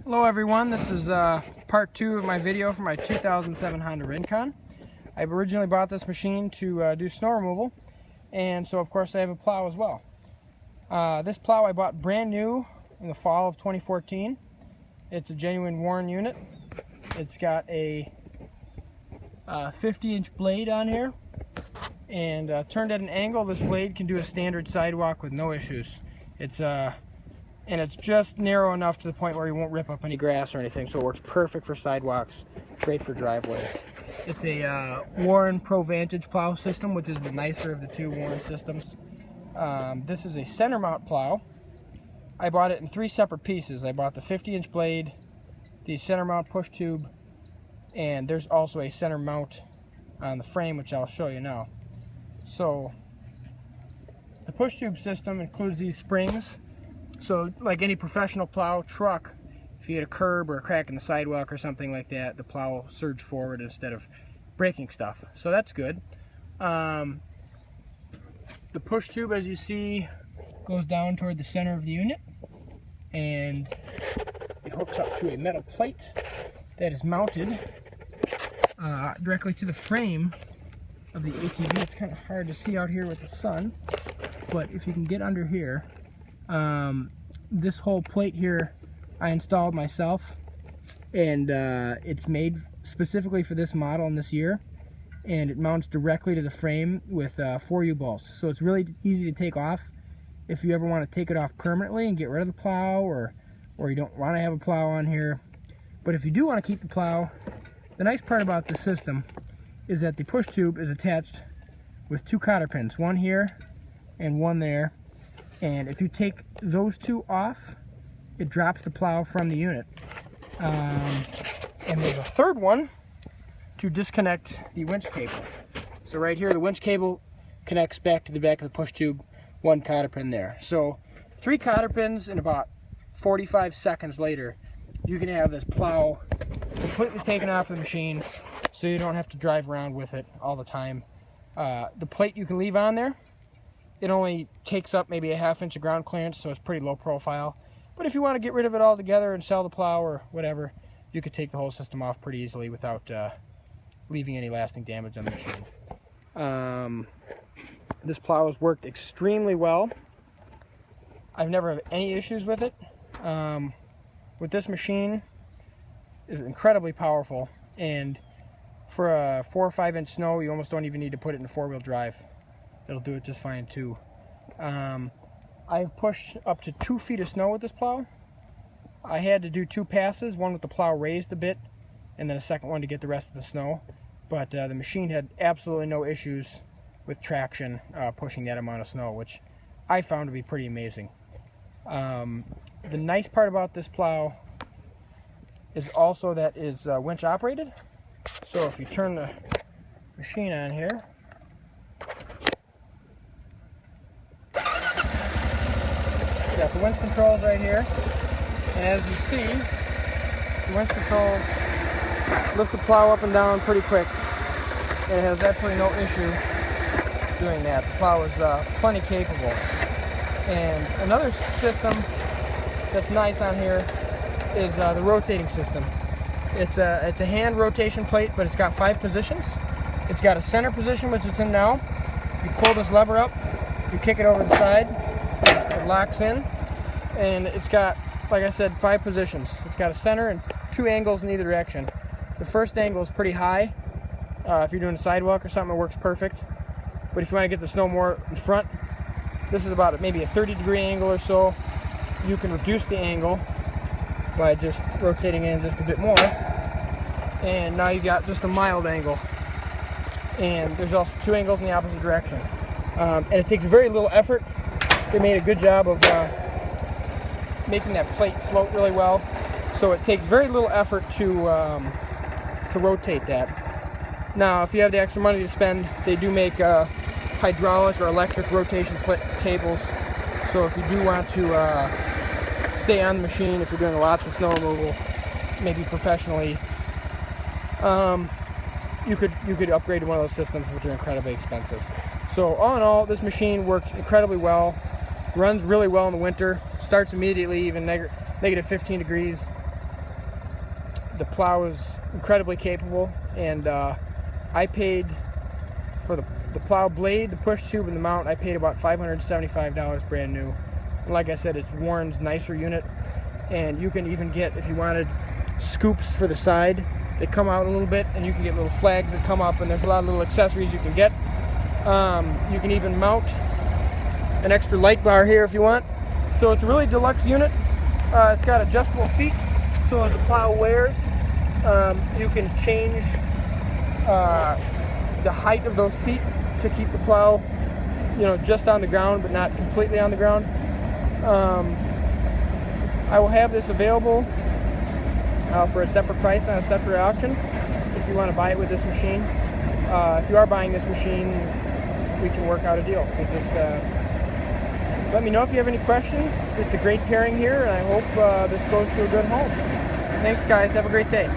Hello everyone, this is part 2 of my video for my 2007 Honda Rincon. I originally bought this machine to do snow removal, and so of course I have a plow as well. This plow I bought brand new in the fall of 2014. It's a genuine Warren unit. It's got a 50-inch blade on here, and turned at an angle, this blade can do a standard sidewalk with no issues. And it's just narrow enough to the point where you won't rip up any grass or anything, so it works perfect for sidewalks, great for driveways. It's a Warren Pro Vantage plow system, which is the nicer of the two Warren systems. This is a center mount plow. I bought it in 3 separate pieces. I bought the 50-inch blade, the center mount push tube, and there's also a center mount on the frame, which I'll show you now. So the push tube system includes these springs. So like any professional plow truck, if you hit a curb or a crack in the sidewalk or something like that, the plow will surge forward instead of breaking stuff. So that's good. The push tube, as you see, goes down toward the center of the unit, and it hooks up to a metal plate that is mounted directly to the frame of the ATV. It's kind of hard to see out here with the sun, but if you can get under here, this whole plate here I installed myself, and it's made specifically for this model and this year, and it mounts directly to the frame with 4 U-bolts, so it's really easy to take off if you ever want to take it off permanently and get rid of the plow, or you don't want to have a plow on here. But if you do want to keep the plow, the nice part about the system is that the push tube is attached with 2 cotter pins, one here and one there. And if you take those 2 off, it drops the plow from the unit. And there's a third one to disconnect the winch cable. So right here, the winch cable connects back to the back of the push tube, 1 cotter pin there. So 3 cotter pins, and about 45 seconds later, you can have this plow completely taken off the machine, so you don't have to drive around with it all the time. The plate you can leave on there. It only takes up maybe a ½ inch of ground clearance, so it's pretty low profile. But if you want to get rid of it altogether and sell the plow or whatever, you could take the whole system off pretty easily without leaving any lasting damage on the machine. This plow has worked extremely well. I've never had any issues with it. With this machine, it's incredibly powerful, and for a 4 or 5 inch snow, you almost don't even need to put it in 4-wheel drive. It'll do it just fine too. I've pushed up to 2 feet of snow with this plow. I had to do 2 passes, one with the plow raised a bit, and then a second one to get the rest of the snow. But the machine had absolutely no issues with traction pushing that amount of snow, which I found to be pretty amazing. The nice part about this plow is also that it's winch operated. So if you turn the machine on here, got the winch controls right here, and as you see, the winch controls lift the plow up and down pretty quick, and it has absolutely no issue doing that. The plow is plenty capable. And another system that's nice on here is the rotating system. It's a hand rotation plate, but it's got 5 positions. It's got a center position, which it's in now. You pull this lever up, you kick it over the side, it locks in, and it's got, like I said, 5 positions. It's got a center and 2 angles in either direction. The first angle is pretty high. If you're doing a sidewalk or something, it works perfect. But if you want to get the snow more in front, this is about maybe a 30-degree angle or so. You can reduce the angle by just rotating in just a bit more, and now you've got just a mild angle. And there's also 2 angles in the opposite direction. And it takes very little effort. They made a good job of making that plate float really well, so it takes very little effort to rotate that. Now, if you have the extra money to spend, they do make hydraulic or electric rotation cables, so if you do want to stay on the machine, if you're doing lots of snow removal, maybe professionally, you could upgrade to one of those systems, which are incredibly expensive. So all in all, this machine works incredibly well, runs really well in the winter, starts immediately, even negative 15 degrees. the plow is incredibly capable, and I paid for the plow blade, the push tube, and the mount. I paid about $575 brand new. And like I said, it's Warren's nicer unit, and you can even get, if you wanted, scoops for the side. They come out a little bit, and you can get little flags that come up, and there's a lot of little accessories you can get. You can even mount an extra light bar here if you want. So it's a really deluxe unit. It's got adjustable feet, so as the plow wears, you can change the height of those feet to keep the plow, just on the ground, but not completely on the ground. I will have this available for a separate price on a separate auction if you want to buy it with this machine. If you are buying this machine, we can work out a deal. So just let me know if you have any questions. It's a great pairing here, and I hope this goes to a good home. Thanks, guys. Have a great day.